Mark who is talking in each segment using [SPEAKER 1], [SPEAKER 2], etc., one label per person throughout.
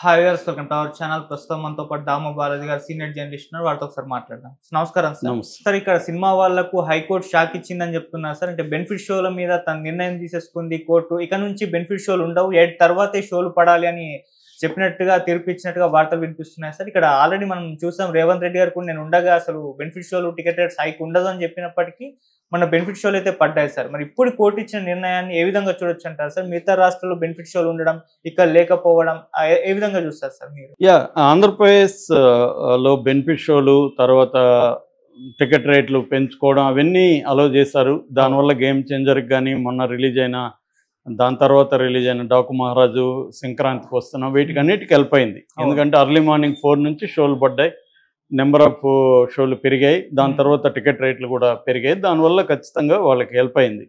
[SPEAKER 1] Hi viewers, welcome to our channel. ప్రస్తుతం మనతో పాటు దాము బాలాజీ గారు సీనియర్ జర్నలిస్ట్ ఉన్నారు. వారితో ఒకసారి మాట్లాడదాం. నమస్కారం సార్. సార్, ఇక్కడ సినిమా వాళ్ళకు హైకోర్టు షాక్ ఇచ్చిందని చెప్తున్నారు సార్. అంటే బెనిఫిట్ షోల మీద తన నిర్ణయం తీసేసుకుంది కోర్టు. ఇక నుంచి బెనిఫిట్ షోలు ఉండవు, 8 తర్వాతే షోలు పడాలి అని చెప్పినట్టుగా తీర్పు ఇచ్చినట్టుగా వార్తలు వినిపిస్తున్నాయి సార్. ఇక్కడ ఆల్రెడీ మనం చూసాం, రేవంత్ రెడ్డి గారు కూడా నేను ఉండగా అసలు బెనిఫిట్ షోలు టికెట్ రేట్స్ హైక్ ఉండదు అని చెప్పినప్పటికీ మన బెనిఫిట్ షోలు అయితే పడ్డాయి సార్. మరి ఇప్పుడు కోర్టు ఇచ్చిన నిర్ణయాన్ని ఏ విధంగా చూడొచ్చు అంటారు సార్? మిగతా రాష్ట్రాల్లో బెనిఫిట్ షోలు ఉండడం, ఇక్కడ లేకపోవడం ఏ విధంగా చూస్తారు సార్ మీరు?
[SPEAKER 2] ఆంధ్రప్రదేశ్ లో బెనిఫిట్ షోలు తర్వాత టికెట్ రేట్లు పెంచుకోవడం అవన్నీ అలో చేశారు. దానివల్ల గేమ్ చేంజర్కి కానీ మొన్న రిలీజ్ అయిన దాని తర్వాత రిలీజ్ అయిన డాకు మహారాజు, సంక్రాంతికి వస్తున్న వీటికి అన్నిటికి హెల్ప్ అయింది. ఎందుకంటే అర్లీ మార్నింగ్ 4 నుంచి షోలు పడ్డాయి, నెంబర్ ఆఫ్ షోలు పెరిగాయి, దాని తర్వాత టికెట్ రేట్లు కూడా పెరిగాయి. దానివల్ల ఖచ్చితంగా వాళ్ళకి హెల్ప్ అయింది.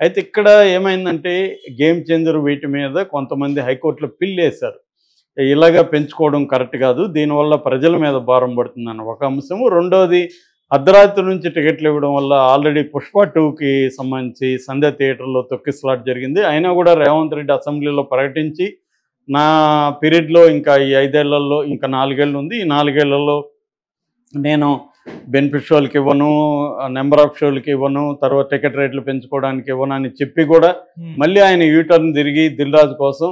[SPEAKER 2] అయితే ఇక్కడ ఏమైందంటే గేమ్ చేంజర్ వీటి మీద కొంతమంది హైకోర్టులో పిల్ వేశారు. ఇలాగా పెంచుకోవడం కరెక్ట్ కాదు, దీనివల్ల ప్రజల మీద భారం పడుతుందన్న ఒక అంశము. రెండోది, అర్ధరాత్రి నుంచి టికెట్లు ఇవ్వడం వల్ల ఆల్రెడీ పుష్ప 2కి సంబంధించి సంధ్య థియేటర్లో తొక్కిసలాట జరిగింది. అయినా కూడా రేవంత్ రెడ్డి అసెంబ్లీలో ప్రకటించి నా పీరియడ్లో ఇంకా ఈ 5 ఏళ్లలో ఇంకా 4 ఏళ్ళు ఉంది, ఈ 4 ఏళ్లలో నేను బెనిఫిట్ షోలకి ఇవ్వను, నెంబర్ ఆఫ్ షోలకి ఇవ్వను, తర్వాత టికెట్ రేట్లు పెంచుకోవడానికి ఇవ్వను అని చెప్పి కూడా మళ్ళీ ఆయన యూటర్న్ తిరిగి దిల్రాజు కోసం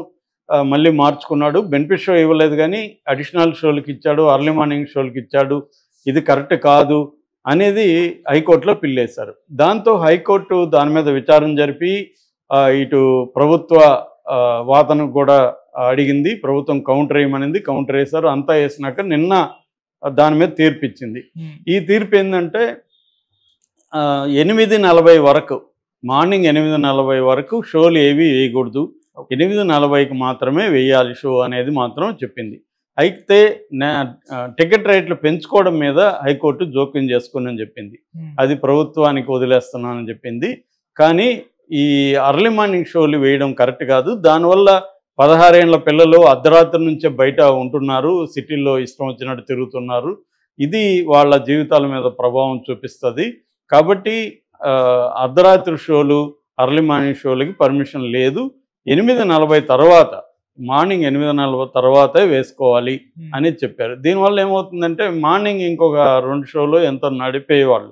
[SPEAKER 2] మళ్ళీ మార్చుకున్నాడు. బెనిఫిట్ షో ఇవ్వలేదు కానీ అడిషనల్ షోలకి ఇచ్చాడు, అర్లీ మార్నింగ్ షోలకి ఇచ్చాడు. ఇది కరెక్ట్ కాదు అనేది హైకోర్టులో పిల్లేశారు. దాంతో హైకోర్టు దాని మీద విచారణ జరిపి ఇటు ప్రభుత్వ వాదన కూడా అడిగింది. ప్రభుత్వం కౌంటర్ వేయమనింది, కౌంటర్ వేశారు. అంతా వేసినాక నిన్న దాని మీద తీర్పు ఇచ్చింది. ఈ తీర్పు ఏంటంటే 8:40 వరకు, మార్నింగ్ 8:40 వరకు షోలు ఏవి వేయకూడదు, 8:40కి మాత్రమే వేయాలి షో అనేది మాత్రం చెప్పింది. అయితే టికెట్ రేట్లు పెంచుకోవడం మీద హైకోర్టు జోక్యం చేసుకుని చెప్పింది. అది ప్రభుత్వానికి వదిలేస్తున్నానని చెప్పింది. కానీ ఈ అర్లీ మార్నింగ్ షోలు వేయడం కరెక్ట్ కాదు. దానివల్ల 16 ఏళ్ల పిల్లలు అర్ధరాత్రి నుంచే బయట ఉంటున్నారు, సిటీల్లో ఇష్టం వచ్చినట్టు తిరుగుతున్నారు. ఇది వాళ్ళ జీవితాల మీద ప్రభావం చూపిస్తుంది. కాబట్టి అర్ధరాత్రి షోలు, అర్లీ మార్నింగ్ షోలకి పర్మిషన్ లేదు. 8:40 తర్వాత, మార్నింగ్ 8:40 తర్వాతే వేసుకోవాలి అని చెప్పారు. దీనివల్ల ఏమవుతుందంటే మార్నింగ్ ఇంకొక 2 షోలు ఎంతో నడిపేవాళ్ళు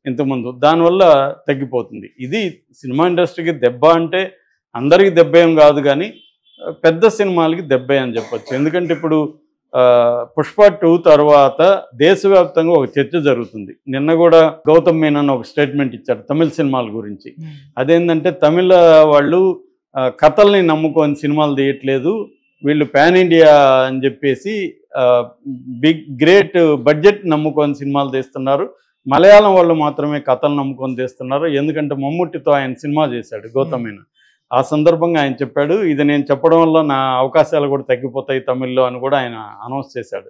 [SPEAKER 2] ఇంతకుముందు, దానివల్ల తగ్గిపోతుంది. ఇది సినిమా ఇండస్ట్రీకి దెబ్బ అంటే అందరికీ దెబ్బ ఏం కాదు, కానీ పెద్ద సినిమాలకి దెబ్బే అని చెప్పొచ్చు. ఎందుకంటే ఇప్పుడు పుష్ప 2 తర్వాత దేశవ్యాప్తంగా ఒక చర్చ జరుగుతుంది. నిన్న కూడా గౌతమ్ మీనన్ ఒక స్టేట్మెంట్ ఇచ్చారు తమిళ సినిమాల గురించి. అదేంటంటే తమిళ వాళ్ళు కథల్ని నమ్ముకొని సినిమాలు తీయట్లేదు, వీళ్ళు పాన్ ఇండియా అని చెప్పేసి గ్రేట్ బడ్జెట్ నమ్ముకొని సినిమాలు తీస్తున్నారు. మలయాళం వాళ్ళు మాత్రమే కథలు నమ్ముకొని తీస్తున్నారు. ఎందుకంటే మమ్ముట్టితో ఆయన సినిమా చేశాడు గౌతమ్ మీనన్. ఆ సందర్భంగా ఆయన చెప్పాడు, ఇది నేను చెప్పడం వల్ల నా అవకాశాలు కూడా తగ్గిపోతాయి తమిళ్లో అని కూడా ఆయన అనౌన్స్ చేశాడు.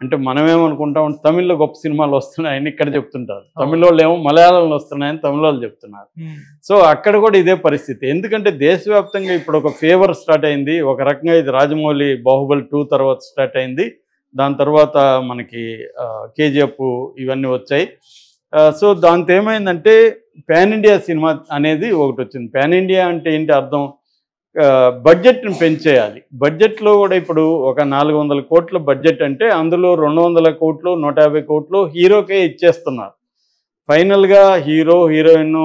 [SPEAKER 2] అంటే మనమేమనుకుంటాం, తమిళ్లో గొప్ప సినిమాలు వస్తున్నాయని ఇక్కడ చెప్తుంటారు, తమిళ వాళ్ళు ఏమో మలయాళంలో వస్తున్నాయని తమిళ వాళ్ళు చెప్తున్నారు. సో అక్కడ కూడా ఇదే పరిస్థితి. ఎందుకంటే దేశవ్యాప్తంగా ఇప్పుడు ఒక ఫీవర్ స్టార్ట్ అయింది. ఒక రకంగా ఇది రాజమౌళి బాహుబలి 2 తర్వాత స్టార్ట్ అయింది. దాని తర్వాత మనకి KGF ఇవన్నీ వచ్చాయి. సో దాంతో ఏమైందంటే పాన్ ఇండియా సినిమా అనేది ఒకటి వచ్చింది. పాన్ ఇండియా అంటే ఏంటి అర్థం? బడ్జెట్ని పెంచేయాలి. బడ్జెట్లో కూడా ఇప్పుడు ఒక 400 కోట్ల బడ్జెట్ అంటే అందులో 200 కోట్లు 150 కోట్లు హీరోకే ఇచ్చేస్తున్నారు. ఫైనల్గా హీరో, హీరోయిన్,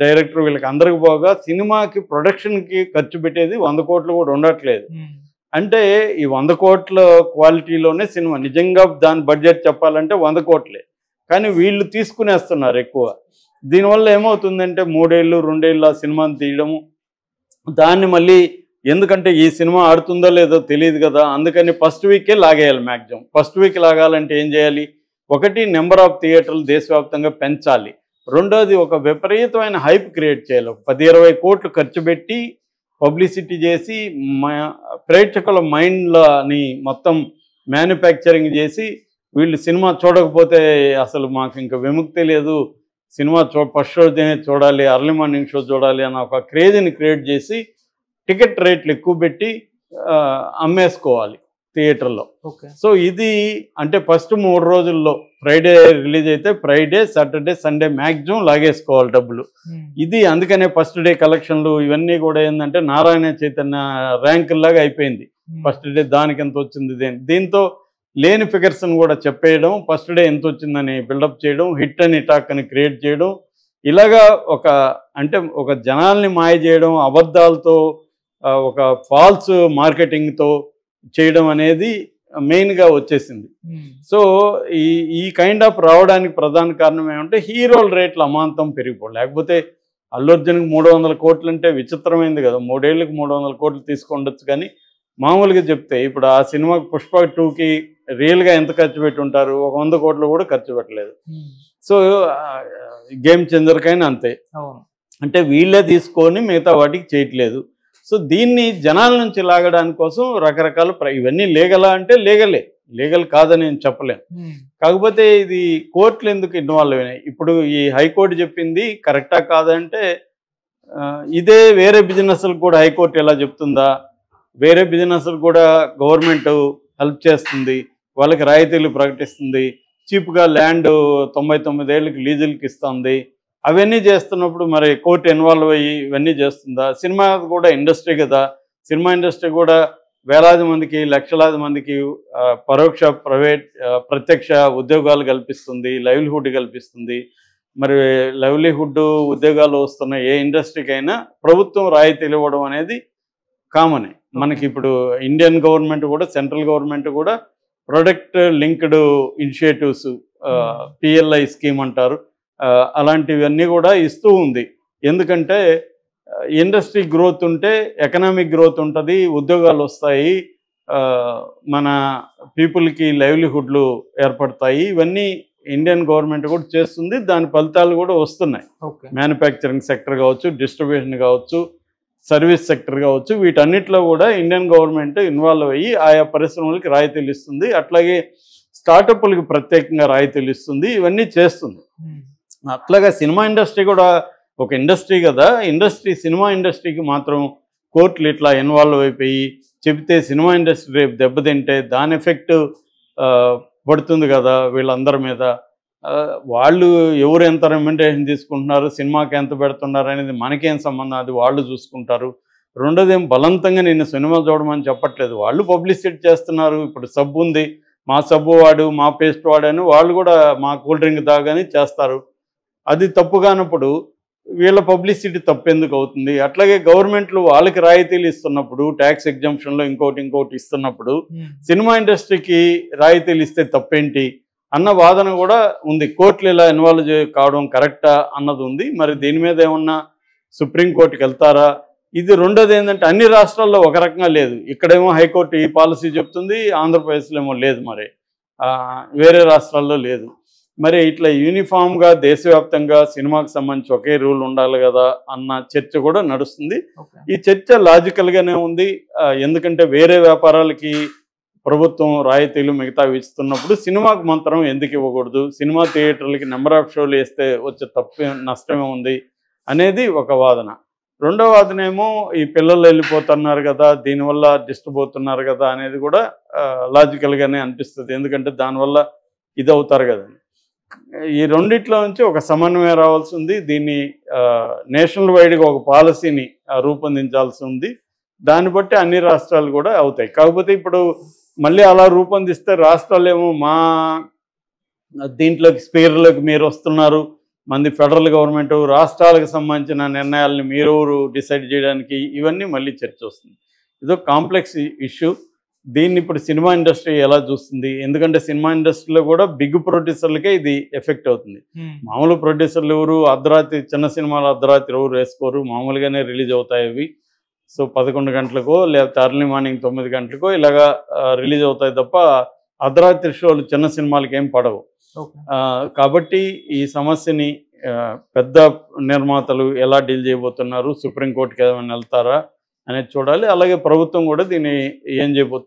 [SPEAKER 2] డైరెక్టర్ వీళ్ళకి అందరికి పోగా సినిమాకి ప్రొడక్షన్కి ఖర్చు పెట్టేది 100 కోట్లు కూడా ఉండట్లేదు. అంటే ఈ 100 కోట్ల క్వాలిటీలోనే సినిమా, నిజంగా దాని బడ్జెట్ చెప్పాలంటే 100 కోట్లే, కానీ వీళ్ళు తీసుకునేస్తున్నారు ఎక్కువ. దీనివల్ల ఏమవుతుందంటే 3 ఏళ్ళు 2 ఏళ్ళు ఆ సినిమాని తీయడము, దాన్ని మళ్ళీ ఎందుకంటే ఈ సినిమా ఆడుతుందో లేదో తెలియదు కదా, అందుకని ఫస్ట్ వీకే లాగేయాలి. మ్యాక్సిమం ఫస్ట్ వీక్ లాగాలంటే ఏం చేయాలి? ఒకటి, నెంబర్ ఆఫ్ థియేటర్లు దేశవ్యాప్తంగా పెంచాలి. రెండోది, ఒక విపరీతమైన హైప్ క్రియేట్ చేయాలి. 10-20 కోట్లు ఖర్చు పెట్టి పబ్లిసిటీ చేసి ప్రేక్షకుల మైండ్లని మొత్తం మ్యానుఫ్యాక్చరింగ్ చేసి, వీళ్ళు సినిమా చూడకపోతే అసలు మాకు ఇంకా విముక్తి లేదు, సినిమా ఫస్ట్ షో చూడాలి, అర్లీ మార్నింగ్ షో చూడాలి అన్న ఒక క్రేజ్ని క్రియేట్ చేసి టికెట్ రేట్లు ఎక్కువ పెట్టి అమ్మేసుకోవాలి థియేటర్లో. సో ఇది అంటే ఫస్ట్ 3 రోజుల్లో ఫ్రైడే రిలీజ్ అయితే ఫ్రైడే, సాటర్డే, సండే మ్యాక్సిమం లాగేసుకోవాలి డబ్బులు. ఇది అందుకనే ఫస్ట్ డే కలెక్షన్లు ఇవన్నీ కూడా ఏంటంటే నారాయణ చైతన్య ర్యాంకుల్లాగా అయిపోయింది. ఫస్ట్ డే దానికి ఎంత వచ్చింది, దీంతో లేని ఫిగర్స్ని కూడా చెప్పేయడం, ఫస్ట్ డే ఎంత వచ్చిందని బిల్డప్ చేయడం, హిట్ అని టాక్ అని క్రియేట్ చేయడం, ఇలాగా ఒక జనాల్ని మాయ చేయడం, అబద్ధాలతో ఒక ఫాల్స్ మార్కెటింగ్తో చేయడం అనేది మెయిన్గా వచ్చేసింది. సో ఈ కైండ్ ఆఫ్ రావడానికి ప్రధాన కారణం ఏమంటే హీరోల రేట్లు అమాంతం పెరిగిపోయి, లేకపోతే అల్లు అర్జున్కి 300 కోట్లు అంటే విచిత్రమైంది కదా, 3 ఏళ్ళకి 300 కోట్లు తీసుకుండొచ్చు. కానీ మామూలుగా చెప్తే ఇప్పుడు ఆ సినిమాకి పుష్ప 2కి రియల్గా ఎంత ఖర్చు పెట్టి ఉంటారు, 100 కోట్లు కూడా ఖర్చు పెట్టలేదు. సో గేమ్ చేంజర్కైనా అంతే, అంటే వీళ్ళే తీసుకొని మిగతా వాటికి చేయట్లేదు. సో దీన్ని జనాల నుంచి లాగడానికి కోసం రకరకాల ఇవన్నీ లీగలా అంటే లీగల్ కాదని నేను చెప్పలేను. కాకపోతే ఇది కోర్టులు ఎందుకు ఇన్వాల్వ్ అయినాయి, ఇప్పుడు ఈ హైకోర్టు చెప్పింది కరెక్టా కాదంటే ఇదే వేరే బిజినెస్లకు కూడా హైకోర్టు ఎలా చెప్తుందా, వేరే బిజినెస్లు కూడా గవర్నమెంట్ హెల్ప్ చేస్తుంది, వాళ్ళకి రాయితీలు ప్రకటిస్తుంది, చీప్గా ల్యాండ్ 99 ఏళ్ళకి లీజులకి ఇస్తుంది, అవన్నీ చేస్తున్నప్పుడు మరి కోర్టు ఇన్వాల్వ్ అయ్యి ఇవన్నీ చేస్తుందా? సినిమా కూడా ఇండస్ట్రీ కదా, సినిమా ఇండస్ట్రీ కూడా వేలాది మందికి లక్షలాది మందికి పరోక్ష ప్రత్యక్ష ఉద్యోగాలు కల్పిస్తుంది, లైవ్లీహుడ్ కల్పిస్తుంది. మరి లైవ్లీహుడ్ ఉద్యోగాలు వస్తున్న ఏ ఇండస్ట్రీకైనా ప్రభుత్వం రాయితీలు ఇవ్వడం అనేది కామనే. మనకి ఇప్పుడు ఇండియన్ గవర్నమెంట్ కూడా, సెంట్రల్ గవర్నమెంట్ కూడా product linked initiatives, PLI scheme అంటారు, అలాంటివన్నీ కూడా ఇస్తూ ఉంది. ఎందుకంటే ఇండస్ట్రీ గ్రోత్ ఉంటే ఎకనామిక్ గ్రోత్ ఉంటుంది, ఉద్యోగాలు వస్తాయి, మన పీపుల్కి లైవ్లీహుడ్లు ఏర్పడతాయి. ఇవన్నీ ఇండియన్ గవర్నమెంట్ కూడా చేస్తుంది, దాని ఫలితాలు కూడా వస్తున్నాయి. మ్యానుఫ్యాక్చరింగ్ సెక్టర్ కావచ్చు, డిస్ట్రిబ్యూషన్ కావచ్చు, సర్వీస్ సెక్టర్ కావచ్చు, వీటన్నిటిలో కూడా ఇండియన్ గవర్నమెంట్ ఇన్వాల్వ్ అయ్యి ఆయా పరిశ్రమలకి రాయితీలు ఇస్తుంది, అట్లాగే స్టార్టప్లకు ప్రత్యేకంగా రాయితీలు ఇస్తుంది, ఇవన్నీ చేస్తుంది. అట్లాగా సినిమా ఇండస్ట్రీ కూడా ఒక ఇండస్ట్రీ కదా, సినిమా ఇండస్ట్రీకి మాత్రం కోర్టులు ఇట్లా ఇన్వాల్వ్ అయిపోయి చెబితే సినిమా ఇండస్ట్రీ రేపు దెబ్బతింటే దాని ఎఫెక్ట్ పడుతుంది కదా వీళ్ళందరి మీద. వాళ్ళు ఎవరు ఎంత రెమ్యునరేషన్ తీసుకుంటున్నారు, సినిమాకి ఎంత పెడుతున్నారు అనేది మనకేం సంబంధం, అది వాళ్ళు చూసుకుంటారు. రెండోదేం బలవంతంగా నేను సినిమా చూడమని చెప్పట్లేదు, వాళ్ళు పబ్లిసిటీ చేస్తున్నారు. ఇప్పుడు సబ్బు ఉంది, మా సబ్బు వాడు, మా పేస్ట్ వాడని వాళ్ళు కూడా మా కూల్ డ్రింక్ తాగని చేస్తారు. అది తప్పు కానప్పుడు వీళ్ళ పబ్లిసిటీ తప్పు ఎందుకు అవుతుంది? అట్లాగే గవర్నమెంట్లు వాళ్ళకి రాయితీలు ఇస్తున్నప్పుడు, ట్యాక్స్ ఎగ్జంప్షన్లో ఇంకోటి ఇస్తున్నప్పుడు సినిమా ఇండస్ట్రీకి రాయితీలు ఇస్తే తప్పేంటి అన్న వాదన కూడా ఉంది. కోర్టులు ఇలా ఇన్వాల్వ్ కావడం కరెక్టా అన్నది ఉంది. మరి దీని మీద ఏమన్నా సుప్రీంకోర్టుకి వెళ్తారా? ఇది రెండోది ఏంటంటే అన్ని రాష్ట్రాల్లో ఒక రకంగా లేదు. ఇక్కడేమో హైకోర్టు ఈ పాలసీ చెప్తుంది, ఆంధ్రప్రదేశ్లో ఏమో లేదు, మరి వేరే రాష్ట్రాల్లో లేదు. మరి ఇట్లా యూనిఫామ్గా దేశవ్యాప్తంగా సినిమాకి సంబంధించి ఒకే రూల్ ఉండాలి కదా అన్న చర్చ కూడా నడుస్తుంది. ఈ చర్చ లాజికల్గానే ఉంది, ఎందుకంటే వేరే వ్యాపారాలకి ప్రభుత్వం రాయితీలు మిగతావి ఇస్తున్నప్పుడు సినిమాకు మాత్రం ఎందుకు ఇవ్వకూడదు, సినిమా థియేటర్లకి నెంబర్ ఆఫ్ షోలు వేస్తే వచ్చే నష్టమే ఉంది అనేది ఒక వాదన. రెండో వాదన ఏమో ఈ పిల్లలు వెళ్ళిపోతున్నారు కదా, దీనివల్ల డిస్టర్బ్ అవుతున్నారు కదా అనేది కూడా లాజికల్గానే అనిపిస్తుంది, ఎందుకంటే దానివల్ల ఇది అవుతారు కదండి. ఈ రెండిట్లో నుంచి ఒక సమన్వయం రావాల్సి ఉంది. దీన్ని నేషనల్ వైడ్గా ఒక పాలసీని రూపొందించాల్సి ఉంది. దాన్ని బట్టి అన్ని రాష్ట్రాలు కూడా అవుతాయి. కాకపోతే ఇప్పుడు మళ్ళీ అలా రూపొందిస్తే రాష్ట్రాలు ఏమో మా దీంట్లోకి స్పీకర్లోకి మీరు వస్తున్నారు, మంది ఫెడరల్ గవర్నమెంట్ రాష్ట్రాలకు సంబంధించిన నిర్ణయాలని మీరెవరు డిసైడ్ చేయడానికి, ఇవన్నీ మళ్ళీ చర్చ వస్తుంది. ఇదో కాంప్లెక్స్ ఇష్యూ. దీన్ని ఇప్పుడు సినిమా ఇండస్ట్రీ ఎలా చూస్తుంది, ఎందుకంటే సినిమా ఇండస్ట్రీలో కూడా బిగ్ ప్రొడ్యూసర్లకే ఇది ఎఫెక్ట్ అవుతుంది. మామూలు ప్రొడ్యూసర్లు ఎవరు అర్ధరాత్రి చిన్న సినిమాలు అర్ధరాత్రి ఎవరు వేసుకోరు, మామూలుగానే రిలీజ్ అవుతాయి అవి. సో 11 గంటలకో లేకపోతే అర్లీ మార్నింగ్ 9 గంటలకో ఇలాగా రిలీజ్ అవుతాయి తప్ప అర్ధరాత్రి షోలు చిన్న సినిమాలకి ఏం పడవు. కాబట్టి ఈ సమస్యని పెద్ద నిర్మాతలు ఎలా డీల్ చేయబోతున్నారు, సుప్రీంకోర్టుకి ఏమైనా వెళ్తారా అనేది చూడాలి. అలాగే ప్రభుత్వం కూడా దీన్ని ఏం చేయబోతుంది.